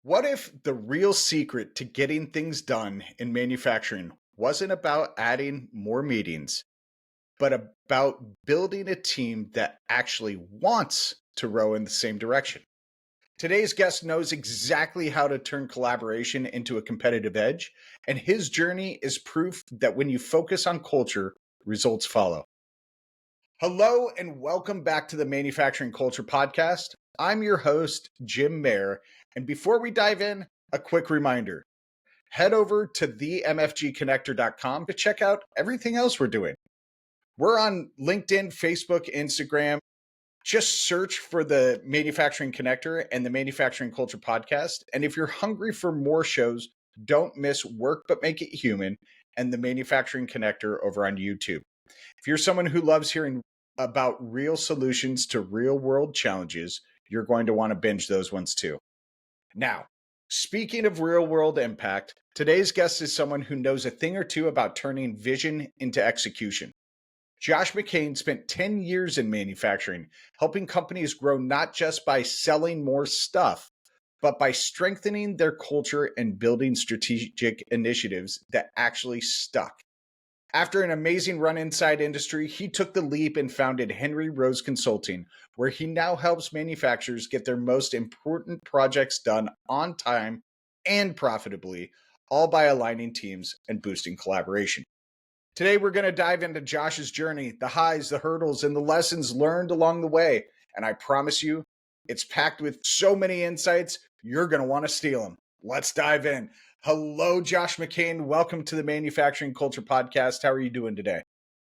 What if the real secret to getting things done in manufacturing wasn't about adding more meetings, but about building a team that actually wants to row in the same direction? Today's guest knows exactly how to turn collaboration into a competitive edge, and his journey is proof that when you focus on culture, results follow. Hello, and welcome back to the Manufacturing Culture Podcast. I'm your host, Jim Mayer. And before we dive in, a quick reminder head over to themfgconnector.com to check out everything else we're doing. We're on LinkedIn, Facebook, Instagram. Just search for the Manufacturing Connector and the Manufacturing Culture Podcast. And if you're hungry for more shows, don't miss Work But Make It Human and the Manufacturing Connector over on YouTube. If you're someone who loves hearing about real solutions to real world challenges, you're going to want to binge those ones too. Now, speaking of real world impact, today's guest is someone who knows a thing or two about turning vision into execution. Josh McKain spent 10 years in manufacturing, helping companies grow not just by selling more stuff, but by strengthening their culture and building strategic initiatives that actually stuck. After an amazing run inside industry, he took the leap and founded Henry Rose Consulting, where he now helps manufacturers get their most important projects done on time and profitably, all by aligning teams and boosting collaboration. Today, we're going to dive into Josh's journey, the highs, the hurdles, and the lessons learned along the way. And I promise you, it's packed with so many insights, you're going to want to steal them. Let's dive in. Hello, Josh McKain. Welcome to the Manufacturing Culture Podcast. How are you doing today?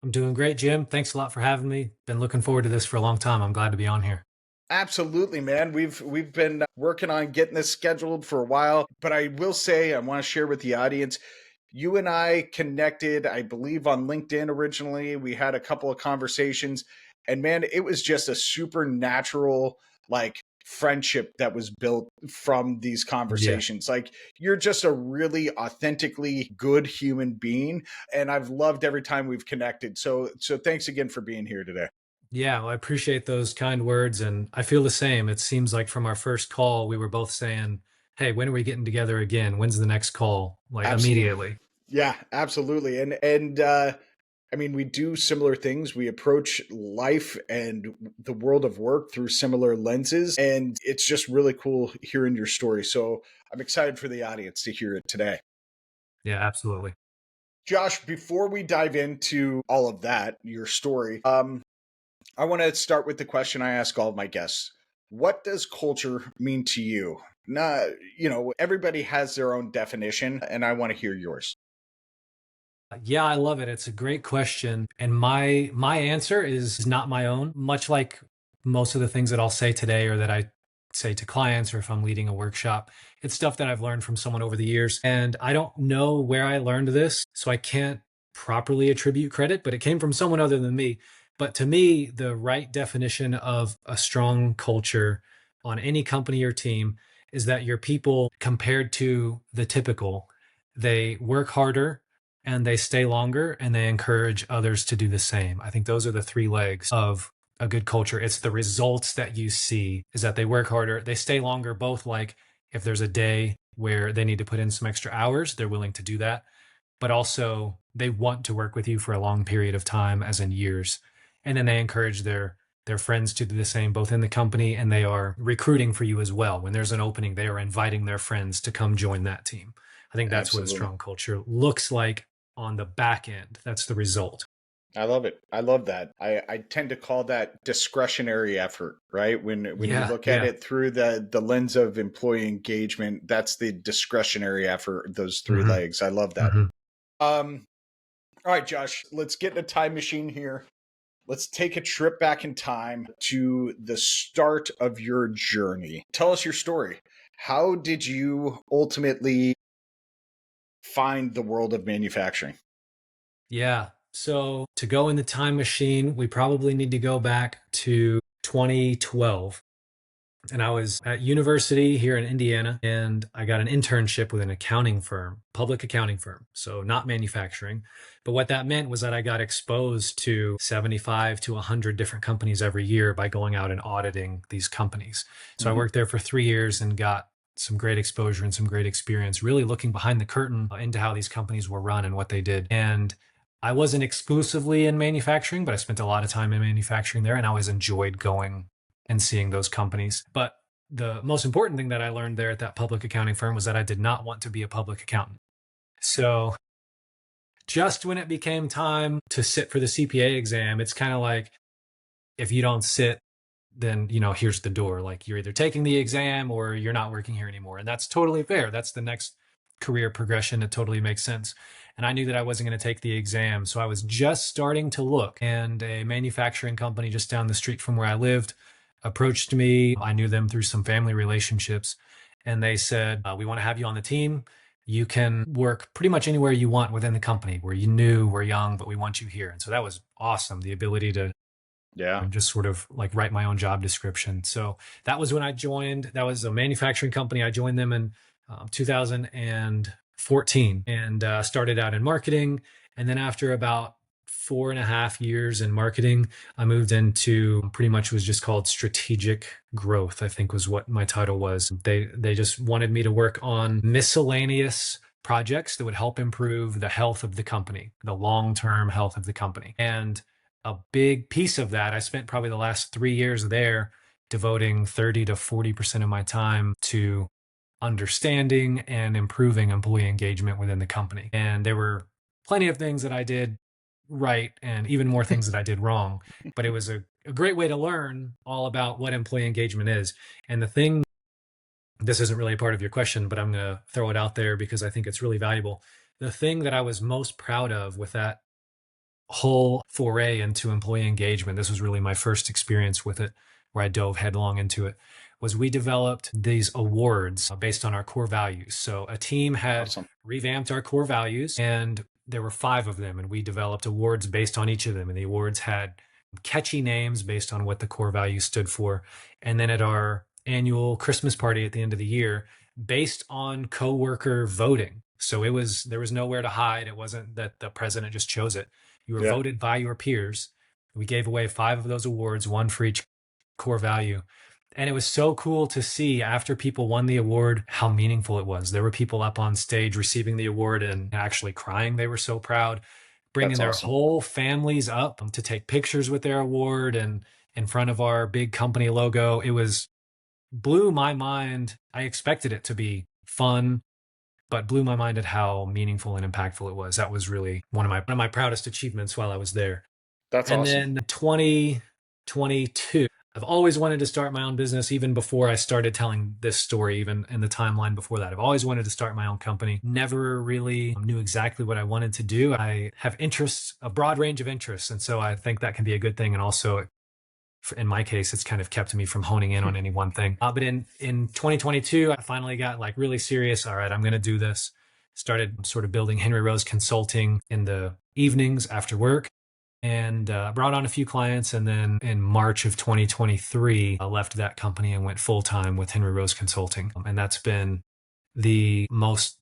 I'm doing great, Jim. Thanks a lot for having me. Been looking forward to this for a long time. I'm glad to be on here. Absolutely, man. We've been working on getting this scheduled for a while, but I will say I want to share with the audience. You and I connected, I believe, on LinkedIn originally. We had a couple of conversations, and man, it was just a supernatural, friendship that was built from these conversations. Like, you're just a really authentically good human being, and I've loved every time we've connected. So thanks again for being here today. Yeah, well, I appreciate those kind words. And I feel the same. It seems like from our first call, we were both saying, hey, when are we getting together again? When's the next call? Like Absolutely. immediately. Yeah, absolutely. And I mean, we do similar things. We approach life and the world of work through similar lenses. And it's just really cool hearing your story. So I'm excited for the audience to hear it today. Yeah, absolutely. Josh, before we dive into all of that, your story, I want to start with the question I ask all of my guests. What does culture mean to you? Now, everybody has their own definition, and I want to hear yours. Yeah, I love it. It's a great question. And my answer is not my own, much like most of the things that I'll say today or that I say to clients or if I'm leading a workshop. It's stuff that I've learned from someone over the years. And I don't know where I learned this, so I can't properly attribute credit, but it came from someone other than me. But to me, the right definition of a strong culture on any company or team is that your people, compared to the typical, they work harder and they stay longer and they encourage others to do the same. I think those are the three legs of a good culture. It's the results that you see is that they work harder, they stay longer, both like if there's a day where they need to put in some extra hours, they're willing to do that, but also they want to work with you for a long period of time, as in years. And then they encourage their friends to do the same, both in the company and they are recruiting for you as well. When there's an opening, they are inviting their friends to come join that team. I think that's what a Absolutely. strong culture looks like on the back end. That's the result. I love it. I love that. I tend to call that discretionary effort, right? When you Yeah, look at yeah. it through the lens of employee engagement, that's the discretionary effort, those three hmm legs. I love that. hmm All right, Josh, let's get in a time machine here. Let's take a trip back in time to the start of your journey. Tell us your story. How did you ultimately find the world of manufacturing? Yeah. So to go in the time machine, we probably need to go back to 2012. And I was at university here in Indiana, and I got an internship with an accounting firm, public accounting firm. So not manufacturing. But what that meant was that I got exposed to 75 to 100 different companies every year by going out and auditing these companies. So I Mhm. worked there for 3 years and got some great exposure and some great experience, really looking behind the curtain into how these companies were run and what they did. And I wasn't exclusively in manufacturing, but I spent a lot of time in manufacturing there, and I always enjoyed going and seeing those companies. But the most important thing that I learned there at that public accounting firm was that I did not want to be a public accountant. So just when it became time to sit for the CPA exam, it's kind of like, if you don't sit, then, here's the door. Like, you're either taking the exam or you're not working here anymore. And that's totally fair. That's the next career progression. It totally makes sense. And I knew that I wasn't going to take the exam. So I was just starting to look, and a manufacturing company just down the street from where I lived approached me. I knew them through some family relationships, and they said, we want to have you on the team. You can work pretty much anywhere you want within the company. We're new, we're young, but we want you here. And so that was awesome. The ability to Yeah. just sort of like write my own job description. So that was when I joined. That was a manufacturing company. I joined them in 2014 and started out in marketing. And then after about 4.5 years in marketing, I moved into pretty much was just called strategic growth, I think was what my title was. They just wanted me to work on miscellaneous projects that would help improve the health of the company, the long-term health of the company. And a big piece of that, I spent probably the last 3 years there devoting 30 to 40% of my time to understanding and improving employee engagement within the company. And there were plenty of things that I did right and even more things that I did wrong, but it was a great way to learn all about what employee engagement is. And the thing, this isn't really a part of your question, but I'm going to throw it out there because I think it's really valuable. The thing that I was most proud of with that whole foray into employee engagement, this was really my first experience with it, where I dove headlong into it, was we developed these awards based on our core values. So a team had Awesome. revamped our core values, and there were 5 of them, and we developed awards based on each of them. And the awards had catchy names based on what the core values stood for. And then at our annual Christmas party at the end of the year, based on coworker voting. So there was nowhere to hide. It wasn't that the president just chose it. You were Yeah. voted by your peers. We gave away 5 of those awards, 1 for each core value. And it was so cool to see after people won the award, how meaningful it was. There were people up on stage receiving the award and actually crying. They were so proud, bringing That's their awesome. whole families up to take pictures with their award and in front of our big company logo. It blew my mind. I expected it to be fun, but blew my mind at how meaningful and impactful it was. That was really one of my proudest achievements while I was there. That's And awesome. then 2022, I've always wanted to start my own business, even before I started telling this story, even in the timeline before that. I've always wanted to start my own company. Never really knew exactly what I wanted to do. I have interests, a broad range of interests. And so I think that can be a good thing. And also, in my case, it's kind of kept me from honing in on any one thing. But in 2022, I finally got like really serious. All right, I'm going to do this. Started sort of building Henry Rose Consulting in the evenings after work, and brought on a few clients. And then in March of 2023, I left that company and went full time with Henry Rose Consulting. And that's been the most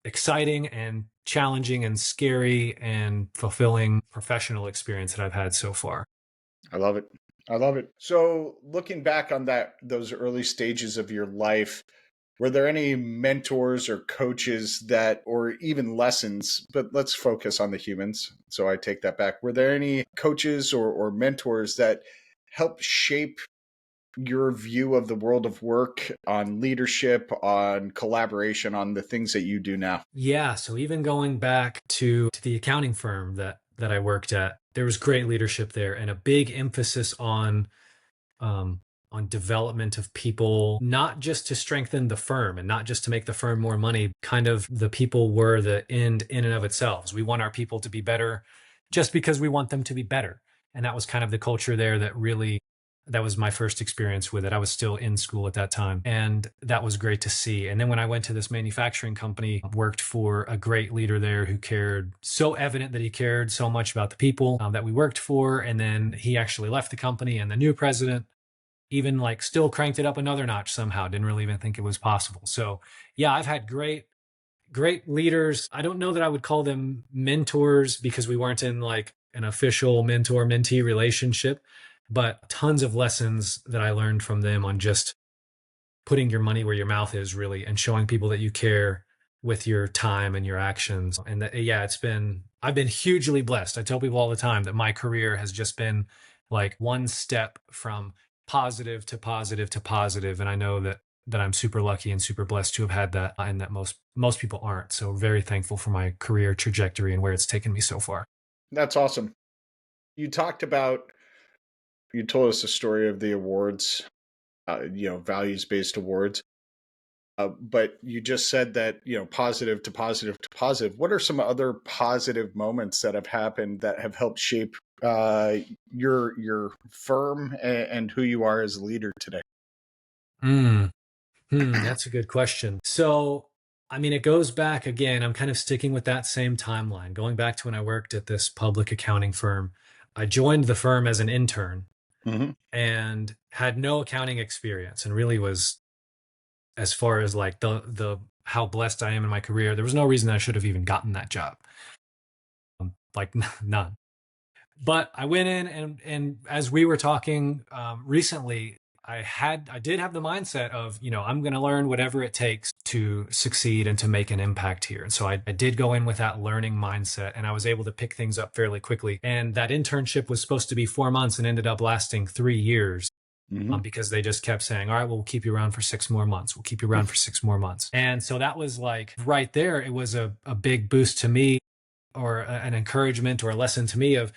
exciting and challenging and scary and fulfilling professional experience that I've had so far. I love it. I love it. So, looking back on those early stages of your life, were there any mentors or coaches or even lessons, but let's focus on the humans. So I take that back. Were there any coaches or mentors that helped shape your view of the world of work, on leadership, on collaboration, on the things that you do now? Yeah. So even going back to the accounting firm that I worked at, there was great leadership there and a big emphasis um, on development of people, not just to strengthen the firm and not just to make the firm more money. Kind of the people were the end in and of itself. We want our people to be better just because we want them to be better. And that was kind of the culture there that was my first experience with it. I was still in school at that time, and that was great to see. And then when I went to this manufacturing company, worked for a great leader there who cared, so evident that he cared so much about the people that we worked for. And then he actually left the company, and the new president even like still cranked it up another notch somehow. Didn't really even think it was possible. So yeah, I've had great leaders. I don't know that I would call them mentors because we weren't in like an official mentor mentee relationship, but tons of lessons that I learned from them on just putting your money where your mouth is, really, and showing people that you care with your time and your actions. And that, yeah, I've been hugely blessed. I tell people all the time that my career has just been like one step from positive to positive to positive. And I know that I'm super lucky and super blessed to have had that, and that most people aren't. So very thankful for my career trajectory and where it's taken me so far. That's awesome. You talked about, you told us the story of the awards, values based awards. But you just said that, positive to positive to positive. What are some other positive moments that have happened that have helped shape your firm and who you are as a leader today? Mm. That's a good question. So, I mean, it goes back again. I'm kind of sticking with that same timeline, going back to when I worked at this public accounting firm. I joined the firm as an intern Hmm. and had no accounting experience, and really was, as far as like the how blessed I am in my career, there was no reason I should have even gotten that job. Like none. But I went in, and as we were talking recently, I did have the mindset of, I'm going to learn whatever it takes to succeed and to make an impact here. And so I did go in with that learning mindset, and I was able to pick things up fairly quickly. And that internship was supposed to be 4 months and ended up lasting 3 years. Hmm. Because they just kept saying, all right, well, we'll keep you around for 6 more months. We'll keep you around for 6 more months. And so that was like right there. It was a big boost to me, or an encouragement or a lesson to me of,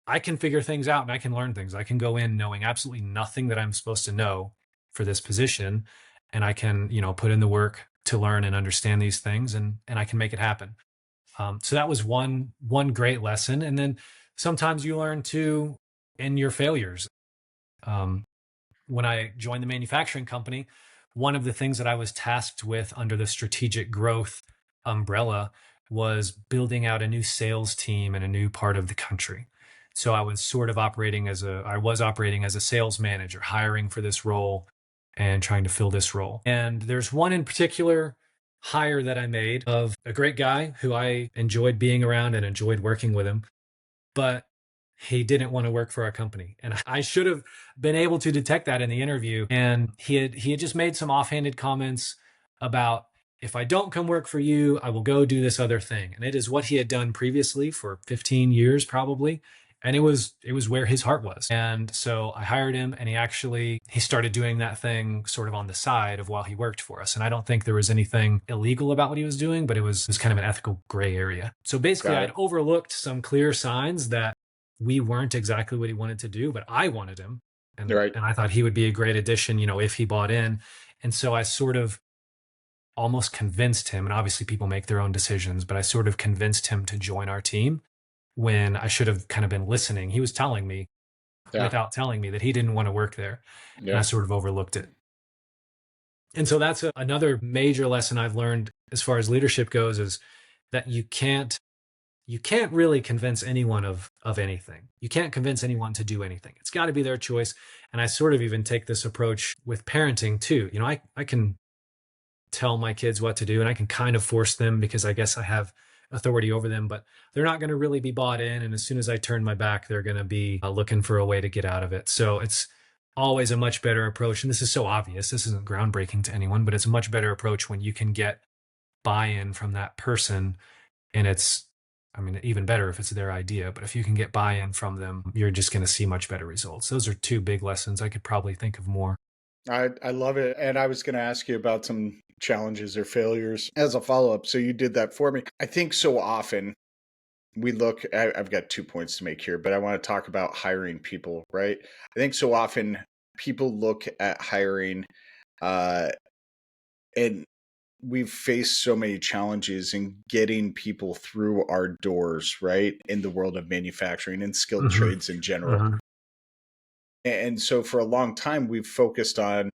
I can figure things out and I can learn things. I can go in knowing absolutely nothing that I'm supposed to know for this position. And I can, put in the work to learn and understand these things, and I can make it happen. So that was one great lesson. And then sometimes you learn too in your failures. Um, when I joined the manufacturing company, one of the things that I was tasked with under the strategic growth umbrella was building out a new sales team in a new part of the country. So I was sort of I was operating as a sales manager, hiring for this role and trying to fill this role. And there's one in particular hire that I made of a great guy who I enjoyed being around and enjoyed working with him, but he didn't want to work for our company. And I should have been able to detect that in the interview. And he had just made some offhanded comments about, if I don't come work for you, I will go do this other thing. And it is what he had done previously for 15 years, probably. And it was where his heart was. And so I hired him, and he started doing that thing sort of on the side of while he worked for us. And I don't think there was anything illegal about what he was doing, but it was kind of an ethical gray area. So basically, Got I'd it. overlooked some clear signs that we weren't exactly what he wanted to do, but I wanted him. You're And right. and I thought he would be a great addition, if he bought in. And so I sort of almost convinced him, and obviously people make their own decisions, but I sort of convinced him to join our team when I should have kind of been listening. He was telling me, Yeah. without telling me, that he didn't want to work there. And I Yeah. sort of overlooked it. And so that's another major lesson I've learned as far as leadership goes, is that you can't really convince anyone of anything. You can't convince anyone to do anything. It's got to be their choice. And I sort of even take this approach with parenting too. I can tell my kids what to do, and I can kind of force them because I guess I have authority over them, but they're not going to really be bought in. And as soon as I turn my back, they're going to be looking for a way to get out of it. So it's always a much better approach. And this is so obvious. This isn't groundbreaking to anyone, but it's a much better approach when you can get buy-in from that person. And I mean, even better if it's their idea, but if you can get buy-in from them, you're just going to see much better results. Those are two big lessons. I could probably think of more. I love it. And I was going to ask you about some challenges or failures as a follow up. So you did that for me. I think so often I've got 2 points to make here, but I want to talk about hiring people, right? I think so often people look at hiring, uh, and we've faced so many challenges in getting people through our doors, right? In the world of manufacturing and skilled Hmm. trades in general. Hmm. And so for a long time, we've focused on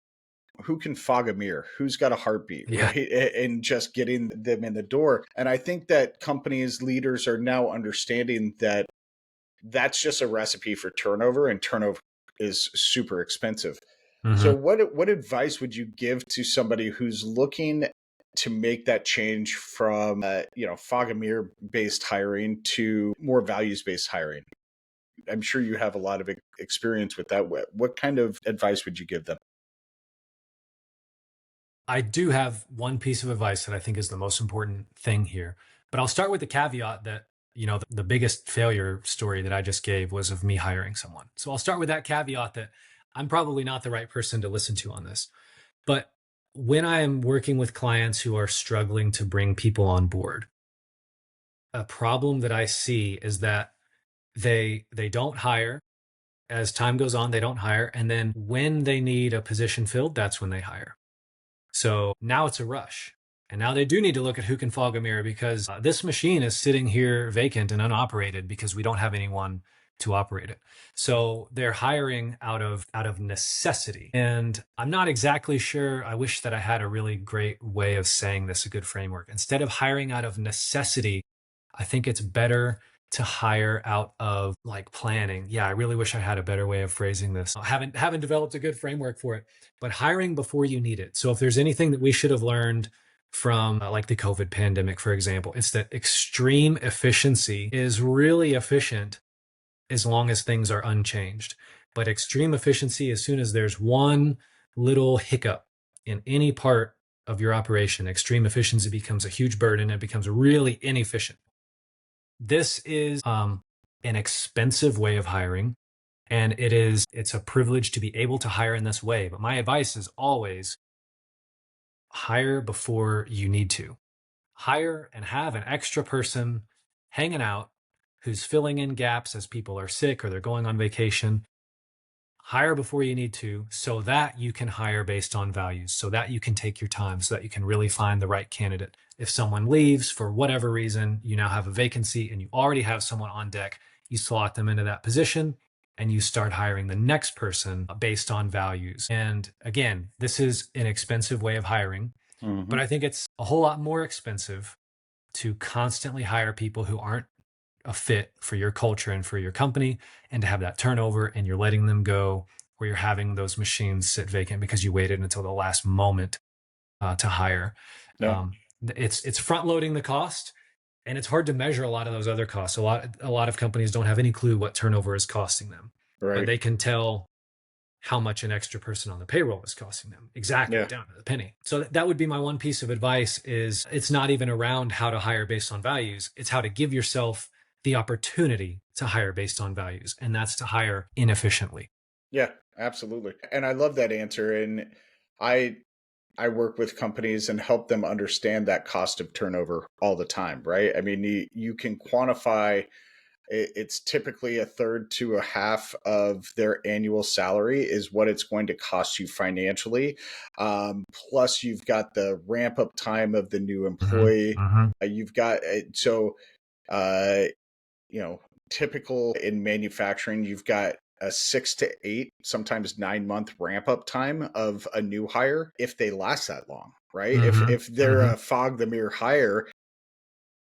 who can fog a mirror, who's got a heartbeat, Yeah. right? And just getting them in the door. And I think that companies, leaders are now understanding that that's just a recipe for turnover, and turnover is super expensive. So Hmm. what advice would you give to somebody who's looking to make that change from fog and mirror based hiring to more values based hiring? I'm sure you have a lot of experience with that. What kind of advice would you give them? I do have one piece of advice that I think is the most important thing here, but I'll start with the caveat that, the biggest failure story that I just gave was of me hiring someone. So I'll start with that caveat that I'm probably not the right person to listen to on this. But when I am working with clients who are struggling to bring people on board, a problem that I see is that they don't hire. As time goes on, they don't hire. And then when they need a position filled, that's when they hire. So now it's a rush. And now they do need to look at who can fog a mirror, because this machine is sitting here vacant and unoperated because we don't have anyone to operate it. So they're hiring out of necessity. And I'm not exactly sure. I wish that I had a really great way of saying this, a good framework. Instead of hiring out of necessity, I think it's better to hire out of like planning. Yeah, I really wish I had a better way of phrasing this. I haven't developed a good framework for it, but hiring before you need it. So if there's anything that we should have learned from like the COVID pandemic, for example, it's that extreme efficiency is really efficient as long as things are unchanged. But extreme efficiency, as soon as there's one little hiccup in any part of your operation, extreme efficiency becomes a huge burden. It becomes really inefficient. This is an expensive way of hiring, and it's a privilege to be able to hire in this way. But my advice is always hire before you need to. Hire and have an extra person hanging out who's filling in gaps as people are sick or they're going on vacation. Hire before you need to, so that you can hire based on values, so that you can take your time, so that you can really find the right candidate. If someone leaves for whatever reason, you now have a vacancy and you already have someone on deck, you slot them into that position and you start hiring the next person based on values. And again, this is an expensive way of hiring, but I think it's a whole lot more expensive to constantly hire people who aren't a fit for your culture and for your company, and to have that turnover and you're letting them go, or you're having those machines sit vacant because you waited until the last moment to hire. Yeah. It's front loading the cost, and it's hard to measure a lot of those other costs. A lot of companies don't have any clue what turnover is costing them, but Right. they can tell how much an extra person on the payroll is costing them, exactly Yeah. down to the penny. So that would be my one piece of advice: is it's not even around how to hire based on values. It's how to give yourself the opportunity to hire based on values, and that's to hire inefficiently. Yeah, absolutely. And I love that answer. And I I work with companies and help them understand that cost of turnover all the time, right? I mean, you can quantify it's typically a third to a half of their annual salary is what it's going to cost you financially. Plus, you've got the ramp up time of the new employee. You've got uh, you know, typical in manufacturing, you've got a 6 to 8, sometimes 9 month ramp up time of a new hire if they last that long, right? If they're a fog the mirror hire,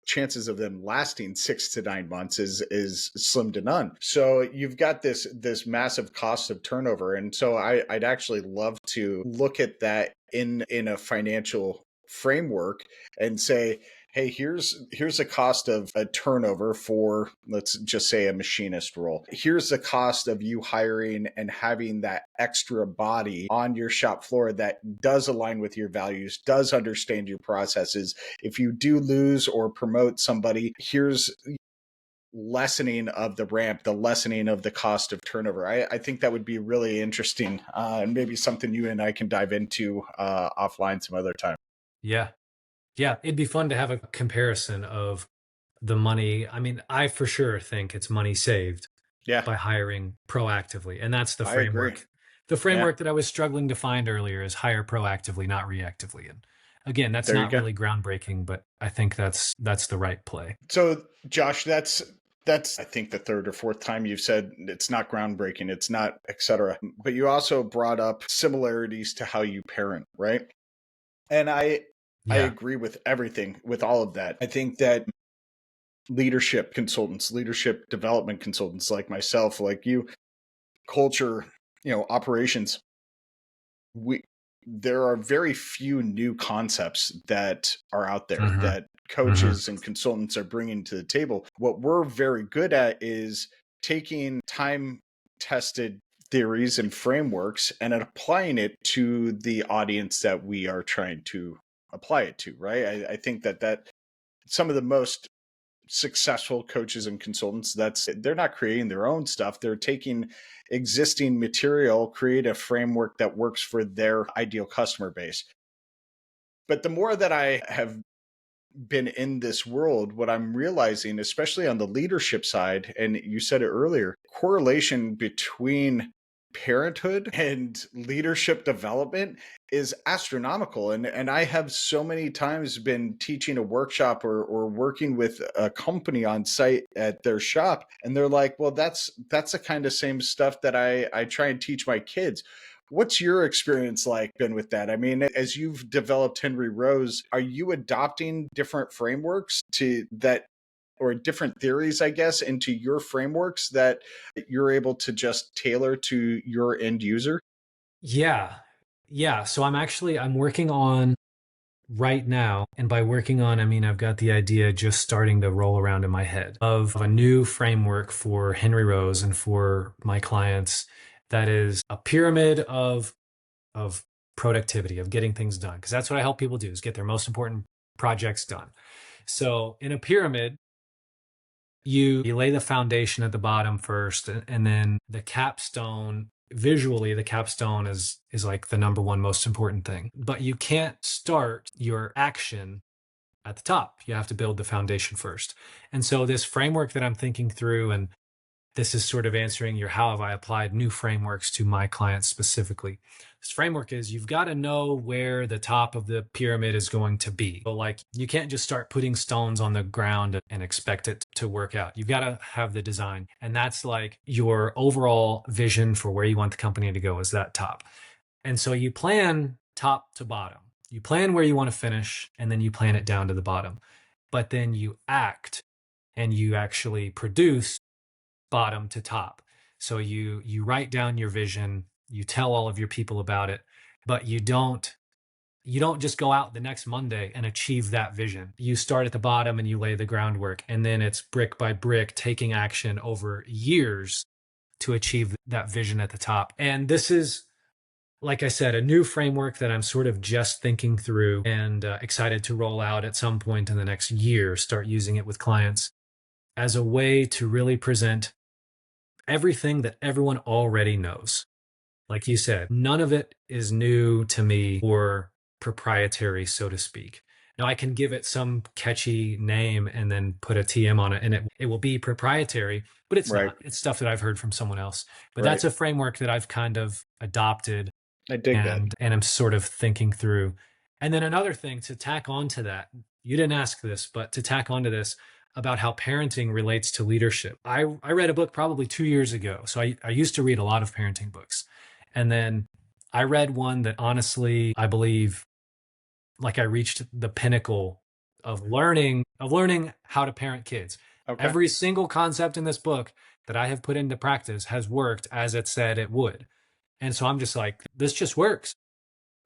chances of them lasting 6 to 9 months is slim to none. So you've got this massive cost of turnover, and so I'd actually love to look at that in a financial framework and say, hey, here's the cost of a turnover for, let's just say, a machinist role. Here's the cost of you hiring and having that extra body on your shop floor that does align with your values, does understand your processes. If you do lose or promote somebody, here's lessening of the ramp, the lessening of the cost of turnover. I think that would be really interesting, and maybe something you and I can dive into offline some other time. Yeah. Yeah. It'd be fun to have a comparison of the money. I mean, I for sure think it's money saved Yeah, by hiring proactively. And that's the I agree. framework. The Yeah, framework that I was struggling to find earlier is hire proactively, not reactively. And again, that's there you not go. really groundbreaking, but I think that's the right play. So, Josh, that's I think the third or fourth time you've said it's not groundbreaking, it's not, etc. But you also brought up similarities to how you parent, right? And I Yeah. agree with everything with all of that. I think that leadership consultants, leadership development consultants like myself, like you, culture, operations, we there are very few new concepts that are out there hmm that hmm coaches and consultants are bringing to the table. What we're very good at is taking time tested theories and frameworks and applying it to the audience that we are trying to apply it to, right? I think that some of the most successful coaches and consultants, that's they're not creating their own stuff. They're taking existing material, create a framework that works for their ideal customer base. But the more that I have been in this world, what I'm realizing, especially on the leadership side, and you said it earlier, correlation between parenthood and leadership development is astronomical. And I have so many times been teaching a workshop or working with a company on site at their shop, and they're like, well, that's the kind of same stuff that I try and teach my kids. What's your experience like been with that? I mean, as you've developed Henry Rose, are you adopting different frameworks to that or different theories, I guess, into your frameworks that you're able to just tailor to your end user? Yeah. Yeah. So I'm working on right now. And by working on, I mean, I've got the idea just starting to roll around in my head of a new framework for Henry Rose and for my clients that is a pyramid of productivity, of getting things done. Because that's what I help people do is get their most important projects done. So in a pyramid, you lay the foundation at the bottom first, and then the capstone, visually the capstone is like the number one most important thing. But you can't start your action at the top. You have to build the foundation first. And so this framework that I'm thinking through, and this is sort of answering your how have I applied new frameworks to my clients specifically. This framework is you've got to know where the top of the pyramid is going to be. So like you can't just start putting stones on the ground and expect it to work out. You've got to have the design. And that's like your overall vision for where you want the company to go is that top. And so you plan top to bottom. You plan where you want to finish, and then you plan it down to the bottom. But then you act and you actually produce bottom to top. So you write down your vision, you tell all of your people about it, but you don't just go out the next Monday and achieve that vision. You start at the bottom and you lay the groundwork, and then it's brick by brick taking action over years to achieve that vision at the top. And this is, like I said, a new framework that I'm sort of just thinking through and excited to roll out at some point in the next year, start using it with clients as a way to really present everything that everyone already knows. Like you said, none of it is new to me or proprietary, so to speak. Now I can give it some catchy name and then put a TM on it, and it will be proprietary, but it's Right, not. It's stuff that I've heard from someone else. But right. that's a framework that I've kind of adopted I dig that. and I'm sort of thinking through. And then another thing to tack onto that, you didn't ask this, but to tack onto this about how parenting relates to leadership. I read a book probably 2 years ago. So I used to read a lot of parenting books. And then I read one that honestly, I believe like I reached the pinnacle of learning how to parent kids. Okay. Every single concept in this book that I have put into practice has worked as it said it would. And so I'm just like, this just works.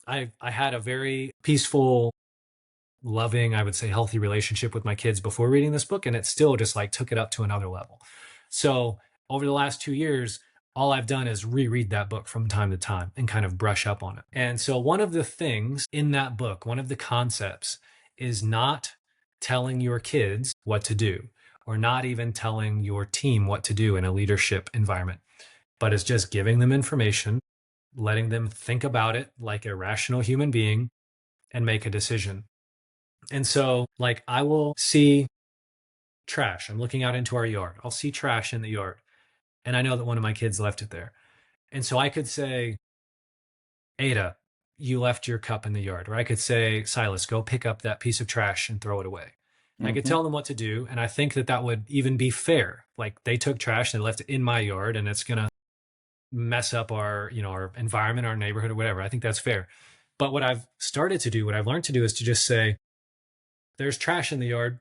I had a very peaceful, loving, I would say healthy relationship with my kids before reading this book. And it still just like took it up to another level. So over the last 2 years, all I've done is reread that book from time to time and kind of brush up on it. And so one of the things in that book, one of the concepts is not telling your kids what to do or not even telling your team what to do in a leadership environment, but it's just giving them information, letting them think about it like a rational human being and make a decision. And so, like, I will see trash. I'm looking out into our yard. I'll see trash in the yard. And I know that one of my kids left it there. And so I could say, Ada, you left your cup in the yard. Or I could say, Silas, go pick up that piece of trash and throw it away. And I could Hmm. tell them what to do. And I think that that would even be fair. Like they took trash, they left it in my yard, and it's going to mess up our, our environment, our neighborhood, or whatever. I think that's fair. But what I've started to do, what I've learned to do is to just say, there's trash in the yard,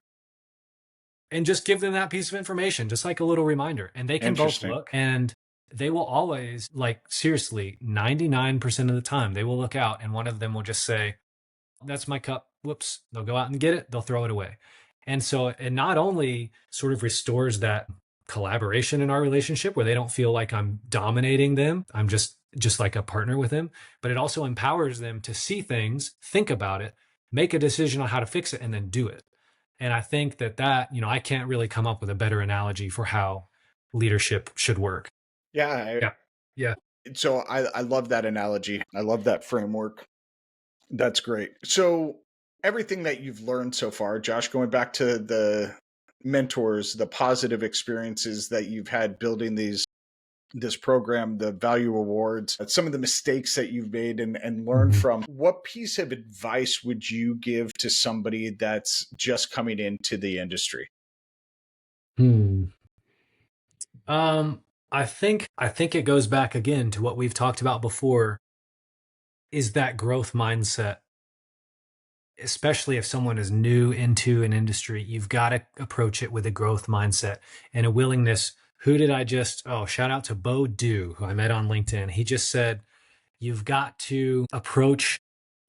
and just give them that piece of information, just like a little reminder. And they can both Interesting. look, and they will always, like, seriously, 99% of the time, they will look out and one of them will just say, that's my cup. Whoops. They'll go out and get it, they'll throw it away. And so it not only sort of restores that collaboration in our relationship where they don't feel like I'm dominating them. I'm just like a partner with them, but it also empowers them to see things, think about it, make a decision on how to fix it, and then do it. And I think I can't really come up with a better analogy for how leadership should work. Yeah. Yeah. Yeah. So I love that analogy. I love that framework. That's great. So everything that you've learned so far, Josh, going back to the mentors, the positive experiences that you've had building this program, the value awards, some of the mistakes that you've made and learned Mhm. from, what piece of advice would you give to somebody that's just coming into the industry? Hmm. Um, I think it goes back again to what we've talked about before, is that growth mindset. Especially if someone is new into an industry, you've got to approach it with a growth mindset and a willingness. Who did I just, oh, shout out to Bo Du, who I met on LinkedIn. He just said, you've got to approach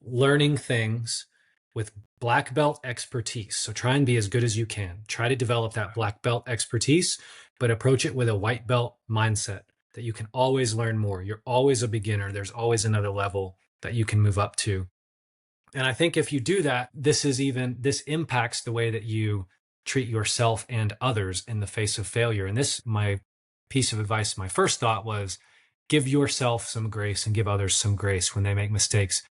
learning things with black belt expertise. So try and be as good as you can. Try to develop that black belt expertise, but approach it with a white belt mindset that you can always learn more. You're always a beginner. There's always another level that you can move up to. And I think if you do that, this impacts the way that you treat yourself and others in the face of failure. And this, my piece of advice, my first thought was give yourself some grace and give others some grace when they make mistakes.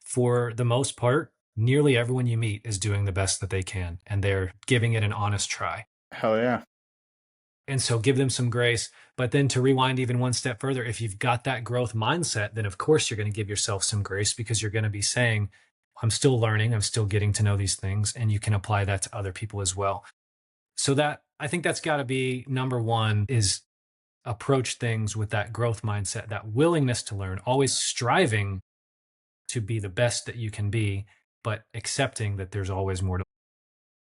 For the most part, nearly everyone you meet is doing the best that they can and they're giving it an honest try. Hell yeah. And so give them some grace. But then to rewind even one step further, if you've got that growth mindset, then of course you're going to give yourself some grace because you're going to be saying, I'm still learning, I'm still getting to know these things, and you can apply that to other people as well. So that I think that's got to be number one, is approach things with that growth mindset, that willingness to learn, always striving to be the best that you can be, but accepting that there's always more to.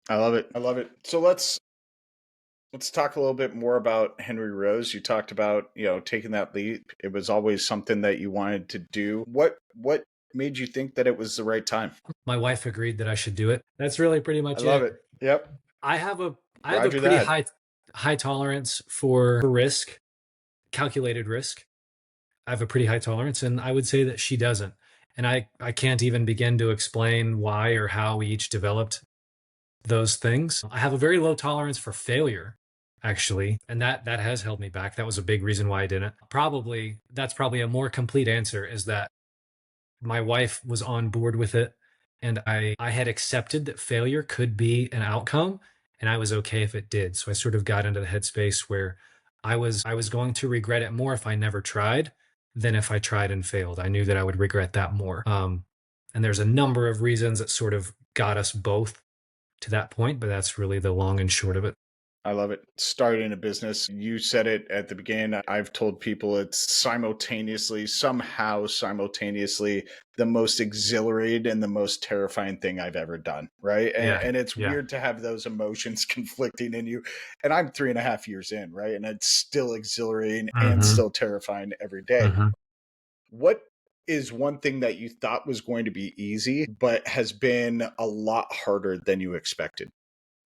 I love it. I love it. So let's talk a little bit more about Henry Rose. You talked about, taking that leap. It was always something that you wanted to do. What made you think that it was the right time? My wife agreed that I should do it. That's really pretty I much love it. it. Yep. I have a I have a Roger pretty that. high tolerance for risk, calculated risk. I have a pretty high tolerance, and I would say that she doesn't. And I can't even begin to explain why or how we each developed those things. I have a very low tolerance for failure, actually, and that has held me back. That was a big reason why I didn't. Probably that's probably a more complete answer, is that my wife was on board with it, and I had accepted that failure could be an outcome, and I was okay if it did. So I sort of got into the headspace where I was going to regret it more if I never tried than if I tried and failed. I knew that I would regret that more. And there's a number of reasons that sort of got us both to that point, but that's really the long and short of it. I love it. Starting a business. You said it at the beginning. I've told people it's somehow simultaneously the most exhilarating and the most terrifying thing I've ever done. Right. And, Yeah. and it's Yeah. weird to have those emotions conflicting in you. And I'm 3.5 years in. Right. And it's still exhilarating and Hmm. still terrifying every day. Hmm. What is one thing that you thought was going to be easy, but has been a lot harder than you expected?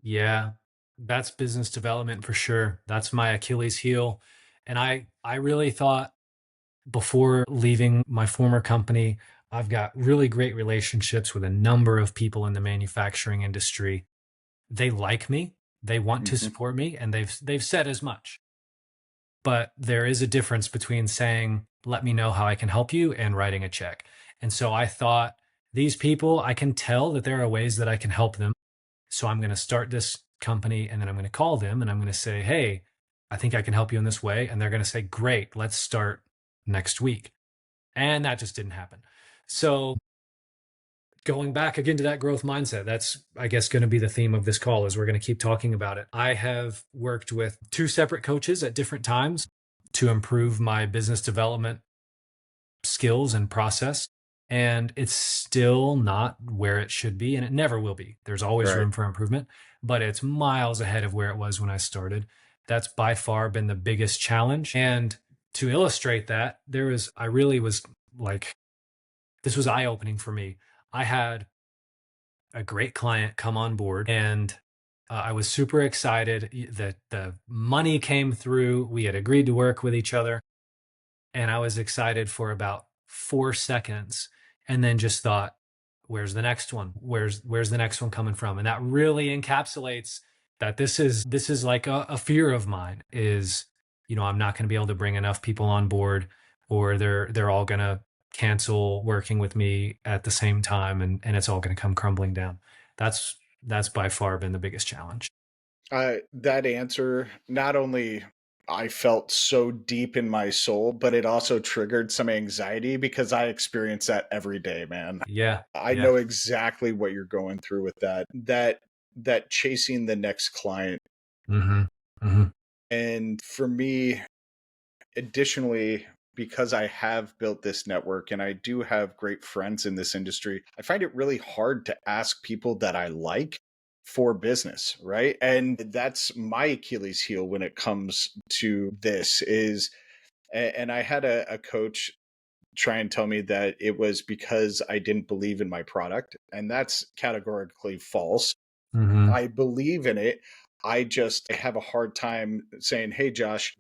Yeah. That's business development for sure. That's my Achilles heel. And I really thought, before leaving my former company, I've got really great relationships with a number of people in the manufacturing industry. They like me, they want to Hmm. support me, and they've said as much. But there is a difference between saying, "Let me know how I can help you," and writing a check. And so I thought, these people, I can tell that there are ways that I can help them. So I'm going to start this company, and then I'm going to call them and I'm going to say, "Hey, I think I can help you in this way." And they're going to say, "Great, let's start next week." And that just didn't happen. So going back again to that growth mindset, that's, I guess, going to be the theme of this call, is we're going to keep talking about it. I have worked with two separate coaches at different times to improve my business development skills and process. And it's still not where it should be, and it never will be. There's always Right. room for improvement, but it's miles ahead of where it was when I started. That's by far been the biggest challenge. And to illustrate that, I really was like, this was eye opening for me. I had a great client come on board, and I was super excited that the money came through. We had agreed to work with each other, and I was excited for about 4 seconds, and then just thought, "Where's the next one? Where's the next one coming from?" And that really encapsulates that this is like a fear of mine. Is, I'm not going to be able to bring enough people on board, or they're all going to cancel working with me at the same time, and it's all going to come crumbling down. That's by far been the biggest challenge. That answer, not only I felt so deep in my soul, but it also triggered some anxiety because I experience that every day, man. Yeah, I yeah. know exactly what you're going through with that. That chasing the next client. Hmm. Hmm. And for me, additionally, because I have built this network and I do have great friends in this industry, I find it really hard to ask people that I like for business, right? And that's my Achilles heel when it comes to this is, and I had a coach try and tell me that it was because I didn't believe in my product. And that's categorically false. Hmm. I believe in it. I just have a hard time saying, hey, Josh,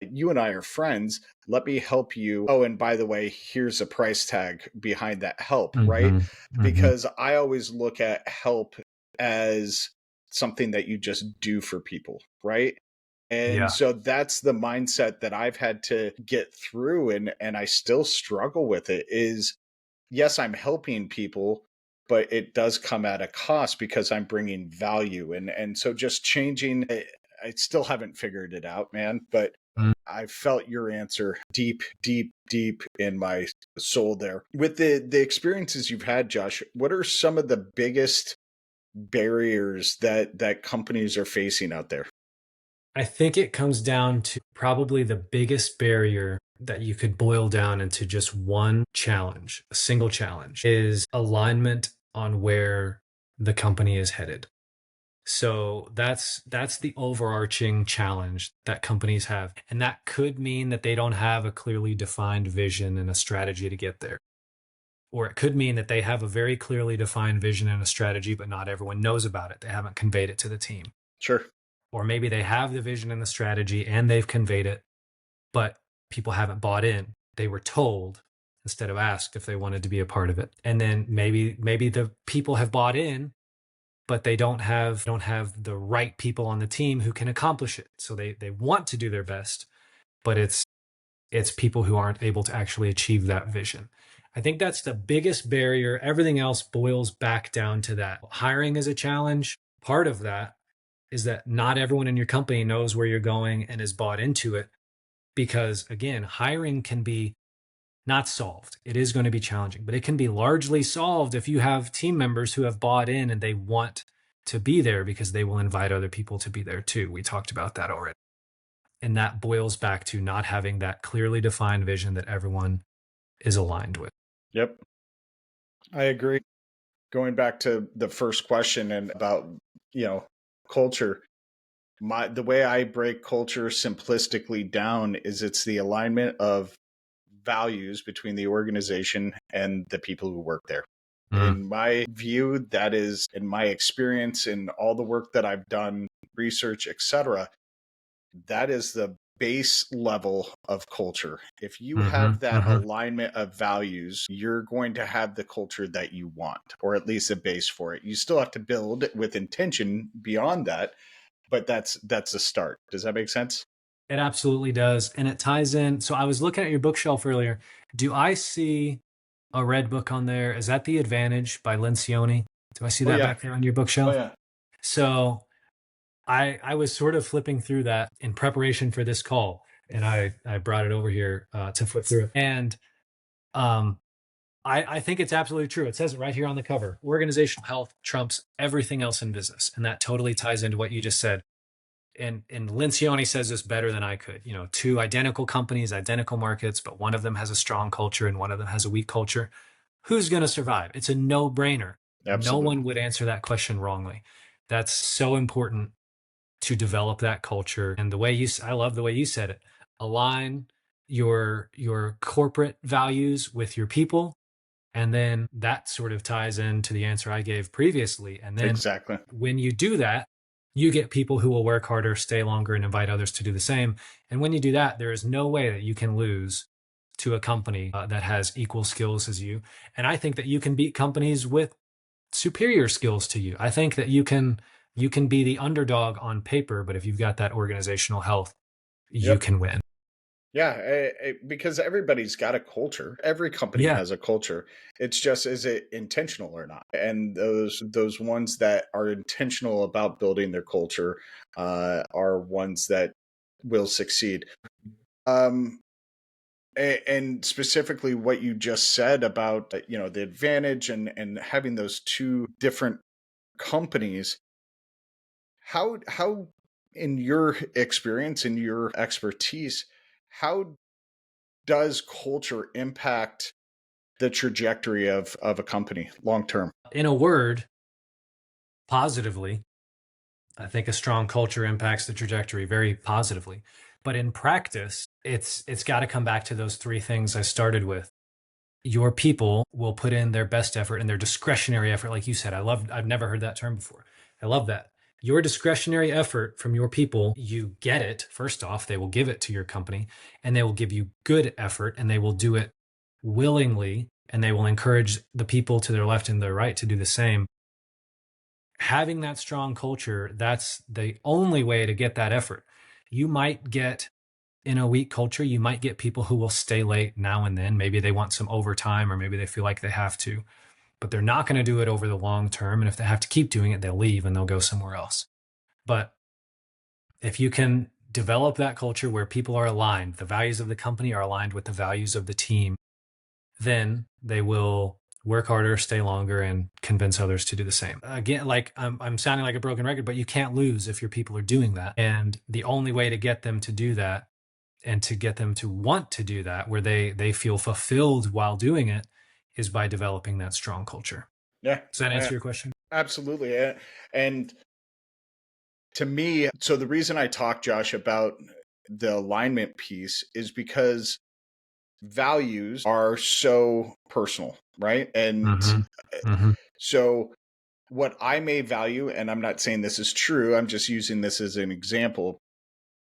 you and I are friends. Let me help you. Oh, and by the way, here's a price tag behind that help, right? Hmm. Hmm. Because I always look at help as something that you just do for people, right? And Yeah. so that's the mindset that I've had to get through, and I still struggle with it is yes, I'm helping people, but it does come at a cost because I'm bringing value. And so just changing, I still haven't figured it out, man, but Mm. I felt your answer deep, deep, deep in my soul there. With the experiences you've had, Josh, what are some of the biggest barriers that companies are facing out there? I think it comes down to probably the biggest barrier that you could boil down into just one challenge, a single challenge, is alignment on where the company is headed. So that's the overarching challenge that companies have. And that could mean that they don't have a clearly defined vision and a strategy to get there. Or it could mean that they have a very clearly defined vision and a strategy, but not everyone knows about it. They haven't conveyed it to the team. Sure. Or maybe they have the vision and the strategy and they've conveyed it, but people haven't bought in. They were told instead of asked if they wanted to be a part of it. And then maybe the people have bought in, but they don't have the right people on the team who can accomplish it. So they want to do their best, but it's people who aren't able to actually achieve that vision. I think that's the biggest barrier. Everything else boils back down to that. Hiring is a challenge. Part of that is that not everyone in your company knows where you're going and is bought into it. Because again, hiring can be not solved. It is going to be challenging, but it can be largely solved if you have team members who have bought in and they want to be there because they will invite other people to be there too. We talked about that already. And that boils back to not having that clearly defined vision that everyone is aligned with. Yep. I agree. Going back to the first question and about, you know, culture, the way I break culture simplistically down is it's the alignment of values between the organization and the people who work there. Mm. In my view, that is, in my experience, in all the work that I've done, research, etc., that is the base level of culture. If you Mm-hmm. have that Mm-hmm. alignment of values, you're going to have the culture that you want, or at least a base for it. You still have to build with intention beyond that, but that's a start. Does that make sense? It absolutely does. And it ties in. So I was looking at your bookshelf earlier. Do I see a red book on there? Is that The Advantage by Lencioni? Do I see Oh that yeah. back there on your Oh bookshelf? yeah. So I was sort of flipping through that in preparation for this call, and I brought it over here to flip through it. And um, I think it's absolutely true. It says it right here on the cover. Organizational health trumps everything else in business. And that totally ties into what you just said. And Lencioni says this better than I could. Two identical companies, identical markets, but one of them has a strong culture and one of them has a weak culture. Who's going to survive? It's a no-brainer. No Absolutely. one would answer that question wrongly. That's so important to develop that culture. And I love the way you said it. Align your corporate values with your people. And then that sort of ties into the answer I gave previously. And then Exactly. when you do that, you get people who will work harder, stay longer, and invite others to do the same. And when you do that, there is no way that you can lose to a company that has equal skills as you. And I think that you can beat companies with superior skills to you. I think that you can be the underdog on paper, but if you've got that organizational health, you Yep. can win. Yeah, because everybody's got a culture. Every company Yeah. has a culture. It's just, is it intentional or not? And those ones that are intentional about building their culture are ones that will succeed. Um, and specifically, what you just said about the advantage and having those two different companies. How in your experience, in your expertise, how does culture impact the trajectory of a company long term? In a word, positively, I think a strong culture impacts the trajectory very positively. But in practice, it's got to come back to those three things I started with. Your people will put in their best effort and their discretionary effort. Like you said, I've never heard that term before. I love that. Your discretionary effort from your people, you get it. First off, they will give it to your company, and they will give you good effort, and they will do it willingly, and they will encourage the people to their left and their right to do the same. Having that strong culture, that's the only way to get that effort. You might get, in a weak culture, you might get people who will stay late now and then. Maybe they want some overtime, or maybe they feel like they have to, but they're not going to do it over the long term. And if they have to keep doing it, they'll leave and they'll go somewhere else. But if you can develop that culture where people are aligned, the values of the company are aligned with the values of the team, then they will work harder, stay longer, and convince others to do the same. Again, like I'm sounding like a broken record, but you can't lose if your people are doing that. And the only way to get them to do that, and to get them to want to do that, where they feel fulfilled while doing it, is by developing that strong culture. Yeah, Does that answer your question? absolutely. And to me, so the reason I talk, Josh, about the alignment piece is because values are so personal, right? And Mm-hmm. Mm-hmm. so what I may value, and I'm not saying this is true, I'm just using this as an example.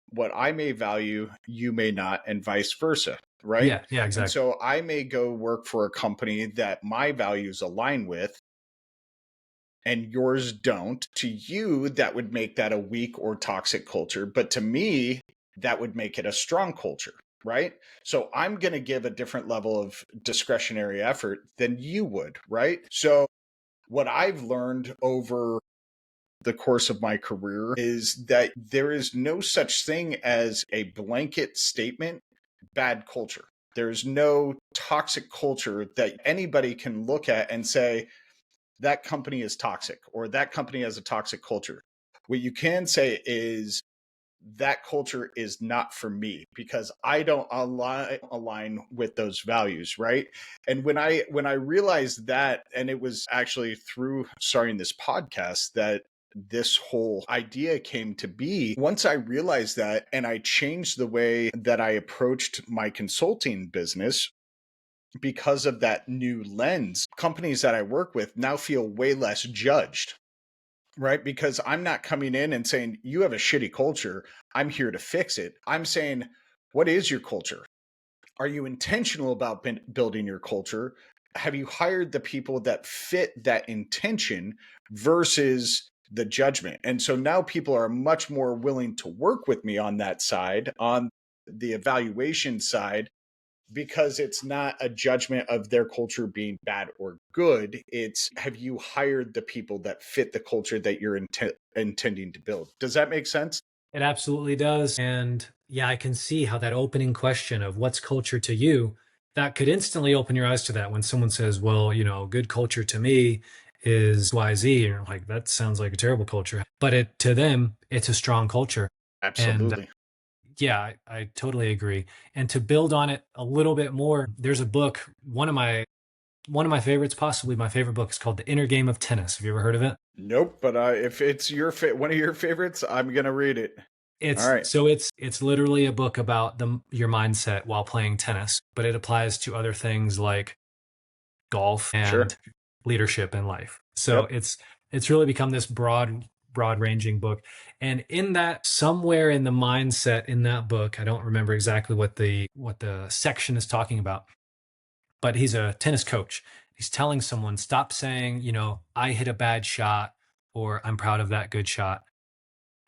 What I may value, you may not, and vice versa, right? Yeah. Yeah. And Exactly. so I may go work for a company that my values align with and yours don't. To you, that would make that a weak or toxic culture. But to me, that would make it a strong culture, right? So I'm going to give a different level of discretionary effort than you would, right? So what I've learned over the course of my career is that there is no such thing as a blanket statement, bad culture. There's no toxic culture that anybody can look at and say, that company is toxic or that company has a toxic culture. What you can say is, that culture is not for me because I don't align with those values, right? And when I realized that, and it was actually through starting this podcast that this whole idea came to be. Once I realized that and I changed the way that I approached my consulting business because of that new lens, companies that I work with now feel way less judged, right? Because I'm not coming in and saying, you have a shitty culture, I'm here to fix it. I'm saying, what is your culture? Are you intentional about building your culture? Have you hired the people that fit that intention versus the judgment? And so now people are much more willing to work with me on that side, on the evaluation side, because it's not a judgment of their culture being bad or good. It's, have you hired the people that fit the culture that you're intending to build? Does that make sense? It absolutely does. And yeah, I can see how that opening question of what's culture to you, that could instantly open your eyes to that when someone says, well, good culture to me is YZ. And you're like, that sounds like a terrible culture. But to them, it's a strong culture. And Absolutely. yeah, I totally agree. And to build on it a little bit more, there's a book, one of my favorites, possibly my favorite book, is called The Inner Game of Tennis. Have you ever heard of it? Nope. But if it's one of your favorites, I'm gonna read it. All It's right. so it's literally a book about your mindset while playing tennis, but it applies to other things like golf Sure. and leadership in life. So Yep. it's really become this broad broad ranging book. And in that, somewhere in the mindset in that book, I don't remember exactly what the section is talking about, but he's a tennis coach. He's telling someone, stop saying, I hit a bad shot or I'm proud of that good shot.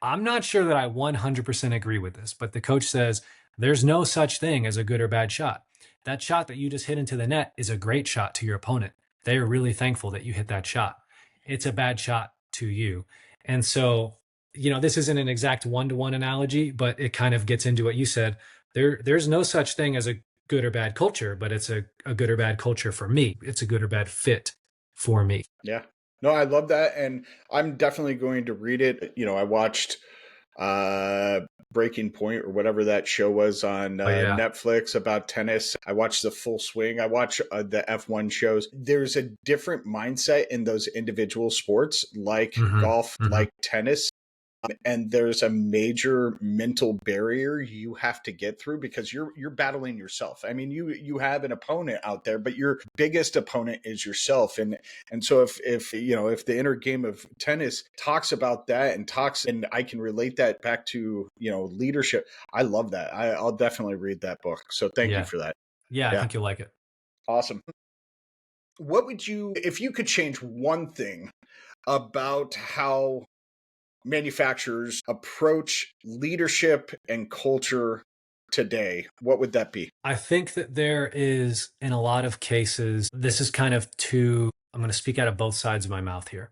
I'm not sure that I 100% agree with this, but the coach says there's no such thing as a good or bad shot. That shot that you just hit into the net is a great shot to your opponent. They are really thankful that you hit that shot. It's a bad shot to you. And so, this isn't an exact one-to-one analogy, but it kind of gets into what you said. There's no such thing as a good or bad culture, but it's a good or bad culture for me. It's a good or bad fit for me. Yeah. No, I love that. And I'm definitely going to read it. I watched Breaking Point or whatever that show was on Oh, yeah. Netflix about tennis. I watched the Full Swing. I watch the F1 shows. There's a different mindset in those individual sports like golf, like tennis. And there's a major mental barrier you have to get through because you're battling yourself. I mean, you have an opponent out there, but your biggest opponent is yourself. And so if the inner game of tennis talks about that and I can relate that back to leadership, I love that. I'll definitely read that book. So thank you for that. Yeah, I think you'll like it. Awesome. What would you, if you could change one thing about how manufacturers approach leadership and culture today, what would that be? I think that there is, in a lot of cases, this is kind of I'm going to speak out of both sides of my mouth here.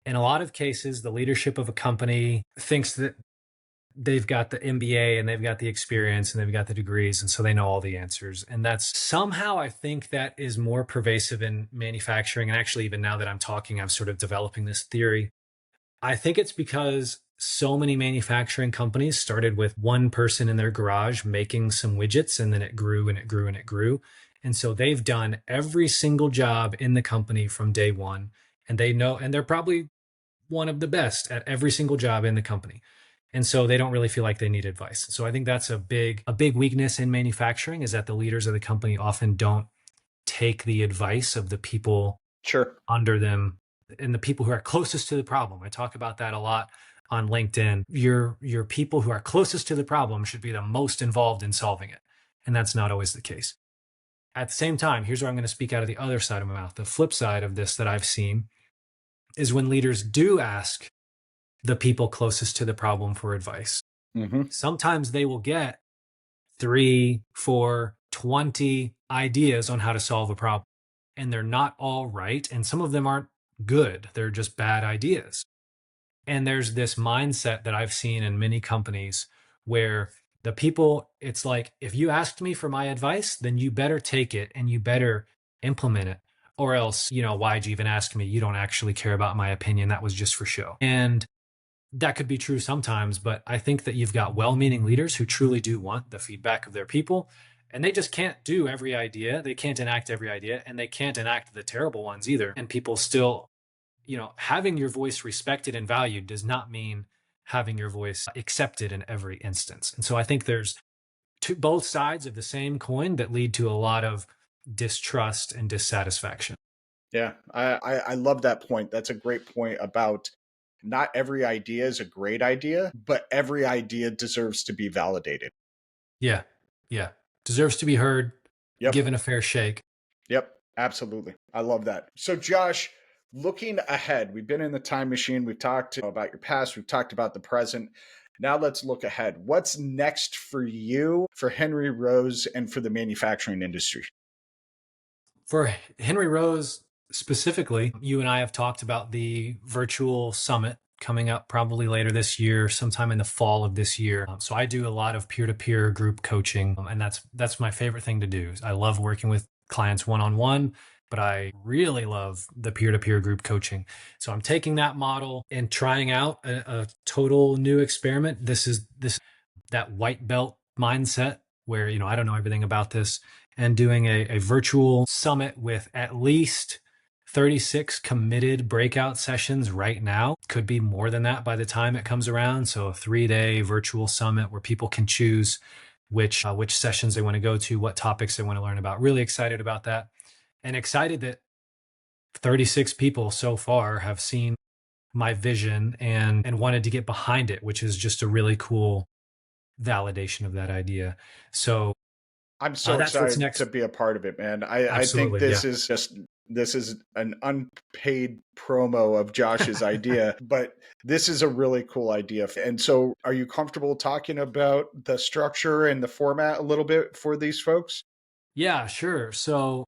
In a lot of cases, the leadership of a company thinks that they've got the MBA and they've got the experience and they've got the degrees. And so they know all the answers. And that's somehow, I think that is more pervasive in manufacturing. And actually, even now that I'm talking, I'm sort of developing this theory. I think it's because so many manufacturing companies started with one person in their garage making some widgets, and then it grew and it grew and it grew. And so they've done every single job in the company from day one, and they know, and they're probably one of the best at every single job in the company. And so they don't really feel like they need advice. So I think that's a big weakness in manufacturing, is that the leaders of the company often don't take the advice of the people under them and the people who are closest to the problem. I talk about that a lot on LinkedIn. Your people who are closest to the problem should be the most involved in solving it. And that's not always the case. At the same time, here's where I'm going to speak out of the other side of my mouth. The flip side of this that I've seen is when leaders do ask the people closest to the problem for advice. Sometimes they will get 3, 4, 20 ideas on how to solve a problem. And they're not all right. And some of them aren't good. They're just bad ideas. And there's this mindset that I've seen in many companies where the people, it's like, if you asked me for my advice, then you better take it and you better implement it. Or else, why'd you even ask me? You don't actually care about my opinion. That was just for show. And that could be true sometimes, but I think that you've got well-meaning leaders who truly do want the feedback of their people. And they just can't do every idea. They can't enact every idea, and they can't enact the terrible ones either. And people still, having your voice respected and valued does not mean having your voice accepted in every instance. And so I think there's both sides of the same coin that lead to a lot of distrust and dissatisfaction. Yeah, I love that point. That's a great point about not every idea is a great idea, but every idea deserves to be validated. Yeah. Deserves to be heard, given a fair shake. Yep, absolutely. I love that. So Josh, looking ahead, we've been in the time machine. We've talked about your past. We've talked about the present. Now let's look ahead. What's next for you, for Henry Rose, and for the manufacturing industry? For Henry Rose specifically, you and I have talked about the virtual summit coming up probably later this year, sometime in the fall of this year. So I do a lot of peer-to-peer group coaching, and that's my favorite thing to do. I love working with clients one-on-one, but I really love the peer-to-peer group coaching. So I'm taking that model and trying out a total new experiment. This is that white belt mindset where, I don't know everything about this, and doing a virtual summit with at least 36 committed breakout sessions right now. Could be more than that by the time it comes around. So a 3-day virtual summit where people can choose which sessions they want to go to, what topics they want to learn about. Really excited about that, and excited that 36 people so far have seen my vision and wanted to get behind it, which is just a really cool validation of that idea. So I'm so that's what's excited to next. be a part of it, man. I think Absolutely. Yeah. this is an unpaid promo of Josh's idea, but this is a really cool idea. And so are you comfortable talking about the structure and the format a little bit for these folks? Yeah, sure. So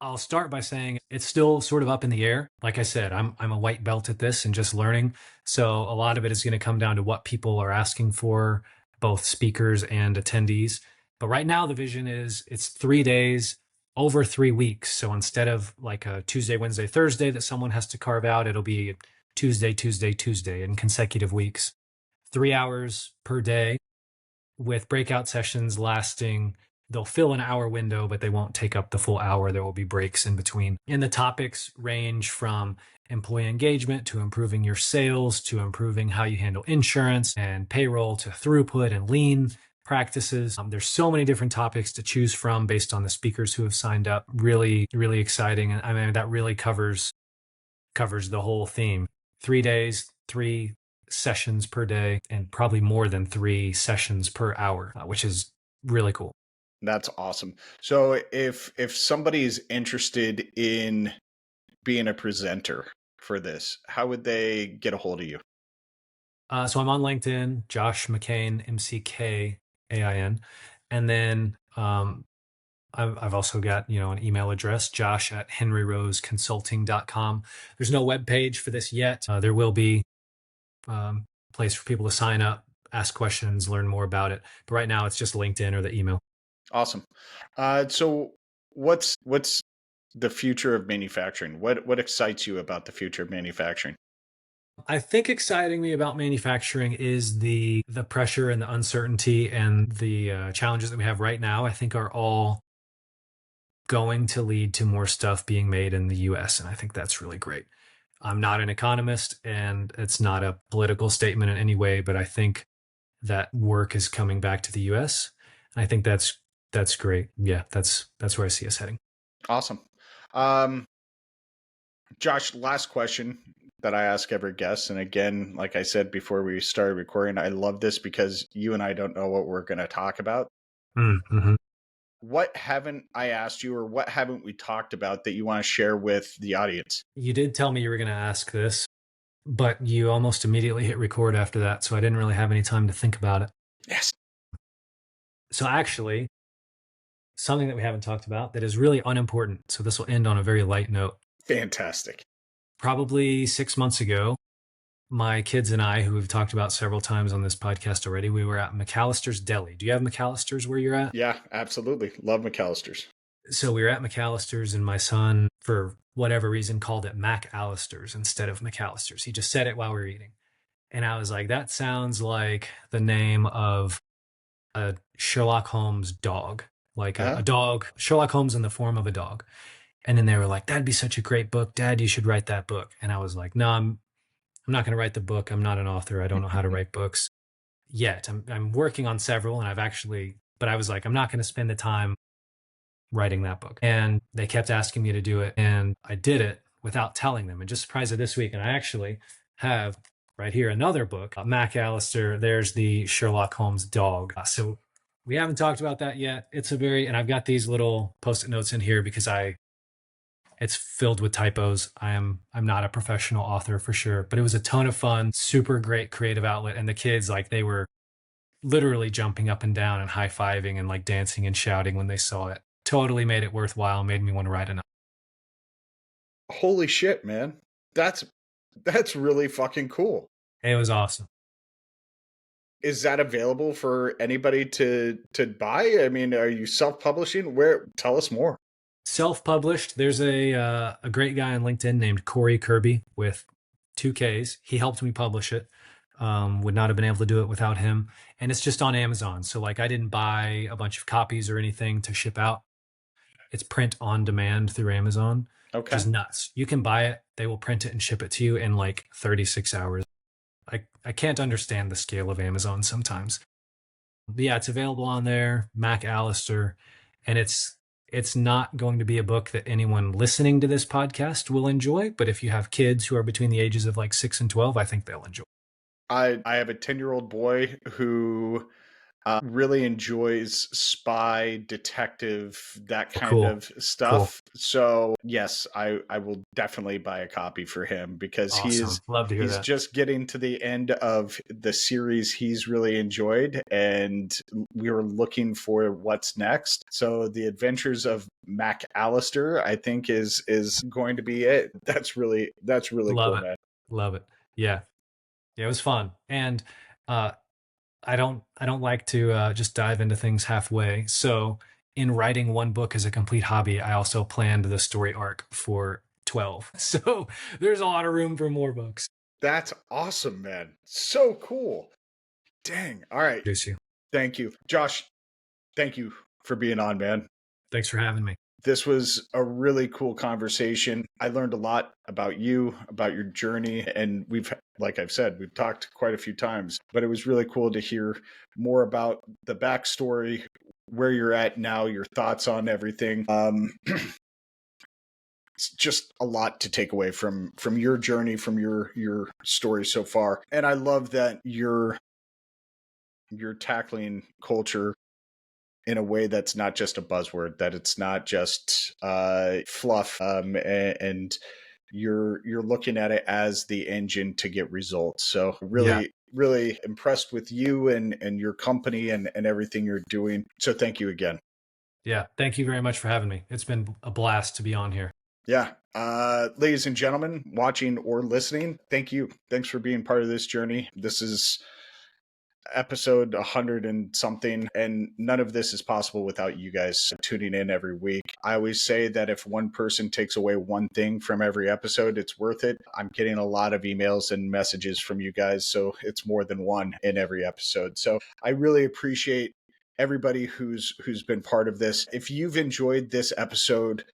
I'll start by saying it's still sort of up in the air. Like I said, I'm a white belt at this and just learning. So a lot of it is going to come down to what people are asking for, both speakers and attendees. But right now the vision is it's 3 days over 3 weeks. So instead of like a Tuesday, Wednesday, Thursday that someone has to carve out, it'll be Tuesday, Tuesday, Tuesday in consecutive weeks. 3 hours per day with breakout sessions lasting, they'll fill an hour window, but they won't take up the full hour. There will be breaks in between. And the topics range from employee engagement to improving your sales to improving how you handle insurance and payroll to throughput and lean practices. There's so many different topics to choose from based on the speakers who have signed up. Really, really exciting. And I mean, that really covers the whole theme. 3 days, 3 sessions per day, and probably more than 3 sessions per hour, which is really cool. That's awesome. So if somebody is interested in being a presenter for this, how would they get a hold of you? So I'm on LinkedIn, Josh McKain, McKain. And then I've also got, an email address, josh@henryroseconsulting.com. There's no web page for this yet. There will be a place for people to sign up, ask questions, learn more about it. But right now it's just LinkedIn or the email. Awesome. So what's the future of manufacturing? What excites you about the future of manufacturing? I think exciting me about manufacturing is the pressure and the uncertainty and the challenges that we have right now. I think are all going to lead to more stuff being made in the US. And I think that's really great. I'm not an economist and it's not a political statement in any way, but I think that work is coming back to the US. And I think that's great. Yeah, that's where I see us heading. Awesome. Josh, last question that I ask every guest. And again, like I said before we started recording, I love this because you and I don't know what we're going to talk about. Mm-hmm. What haven't I asked you or what haven't we talked about that you want to share with the audience? You did tell me you were going to ask this, but you almost immediately hit record after that. So I didn't really have any time to think about it. Yes. So actually, something that we haven't talked about that is really unimportant. So this will end on a very light note. Fantastic. Probably 6 months ago, my kids and I, who we've talked about several times on this podcast already, we were at McAllister's Deli. Do you have McAllister's where you're at? Yeah, absolutely. Love McAllister's. So we were at McAllister's and my son, for whatever reason, called it McAllister's instead of McAllister's. He just said it while we were eating. And I was like, that sounds like the name of a Sherlock Holmes dog, like a dog, Sherlock Holmes in the form of a dog. And then they were like, that'd be such a great book. Dad, you should write that book. And I was like, no, I'm not going to write the book. I'm not an author. I don't know how to write books yet. I'm working on several and but I was like, I'm not going to spend the time writing that book. And they kept asking me to do it. And I did it without telling them and just surprised it this week. And I actually have right here another book, Mac Allister. There's the Sherlock Holmes dog. So we haven't talked about that yet. And I've got these little post-it notes in here because it's filled with typos. I'm not a professional author for sure, but it was a ton of fun, super great creative outlet. And the kids, like, they were literally jumping up and down and high-fiving and like dancing and shouting when they saw it. Totally made it worthwhile, made me want to write another. Holy shit, man. That's really fucking cool. It was awesome. Is that available for anybody to buy? I mean, are you self-publishing? Tell us more. Self-published. There's a great guy on LinkedIn named Corey Kirby with 2Ks. He helped me publish it. Would not have been able to do it without him. And it's just on Amazon. So like I didn't buy a bunch of copies or anything to ship out. It's print on demand through Amazon. Okay. Which is nuts. You can buy it. They will print it and ship it to you in like 36 hours. I can't understand the scale of Amazon sometimes. But yeah, it's available on there, Mac Allister. And it's It's not going to be a book that anyone listening to this podcast will enjoy, but if you have kids who are between the ages of like 6 and 12, I think they'll enjoy. I have a 10-year-old boy who really enjoys spy, detective, that Oh, kind cool. of Cool. stuff. So yes, I will definitely buy a copy for him because Awesome. Love to hear he's that. just getting to the end of the series he's really enjoyed, and we were looking for what's next. So the Adventures of Mac Allister, I think, is going to be it. That's really Love cool, it. man. Love it. Yeah. Yeah, it was fun. And uh I don't like to just dive into things halfway. So in writing one book as a complete hobby, I also planned the story arc for 12. So there's a lot of room for more books. That's awesome, man. So cool. Dang. All right. Introduce you. Thank you. Josh, thank you for being on, man. Thanks for having me. This was a really cool conversation. I learned a lot about you, about your journey, and like I've said, we've talked quite a few times, but it was really cool to hear more about the backstory, where you're at now, your thoughts on everything. It's just a lot to take away from your journey, from your story so far. And I love that you're tackling culture in a way that's not just a buzzword, that it's not just fluff, and you're looking at it as the engine to get results. So Yeah. really impressed with you and your company and everything you're doing. So thank you again. Yeah. Thank you very much for having me. It's been a blast to be on here. Yeah. Ladies and gentlemen, watching or listening, thank you. Thanks for being part of this journey. This is episode 100 and something, and none of this is possible without you guys tuning in every week. I always say that if one person takes away one thing from every episode, it's worth it. I'm getting a lot of emails and messages from you guys, so it's more than one in every episode. So I really appreciate everybody who's been part of this. If you've enjoyed this episode,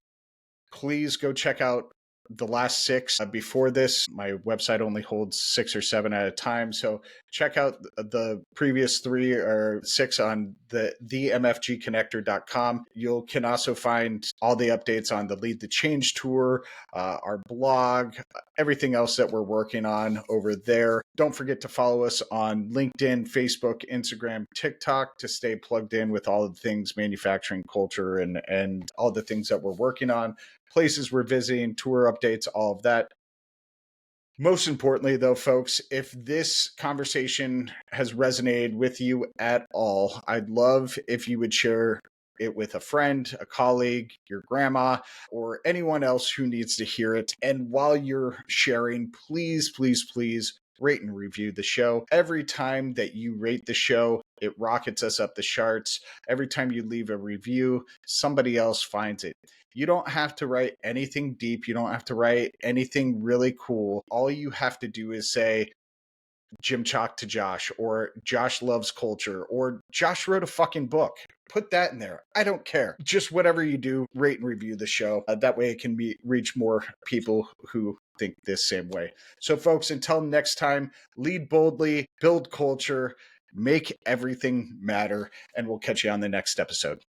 please go check out the last six. Before this, my website only holds 6 or 7 at a time. So check out the previous 3 or 6 on the themfgconnector.com. You can also find all the updates on the Lead the Change tour, our blog, everything else that we're working on over there. Don't forget to follow us on LinkedIn, Facebook, Instagram, TikTok to stay plugged in with all of the things manufacturing culture and all the things that we're working on, places we're visiting, tour updates, all of that. Most importantly, though, folks, if this conversation has resonated with you at all, I'd love if you would share it with a friend, a colleague, your grandma, or anyone else who needs to hear it. And while you're sharing, please, please, please rate and review the show. Every time that you rate the show, it rockets us up the charts. Every time you leave a review, somebody else finds it. You don't have to write anything deep. You don't have to write anything really cool. All you have to do is say, Jim Chalk to Josh, or Josh loves culture, or Josh wrote a fucking book. Put that in there. I don't care. Just whatever you do, rate and review the show. That way it can reach more people who think this same way. So, folks, until next time, lead boldly, build culture, make everything matter, and we'll catch you on the next episode.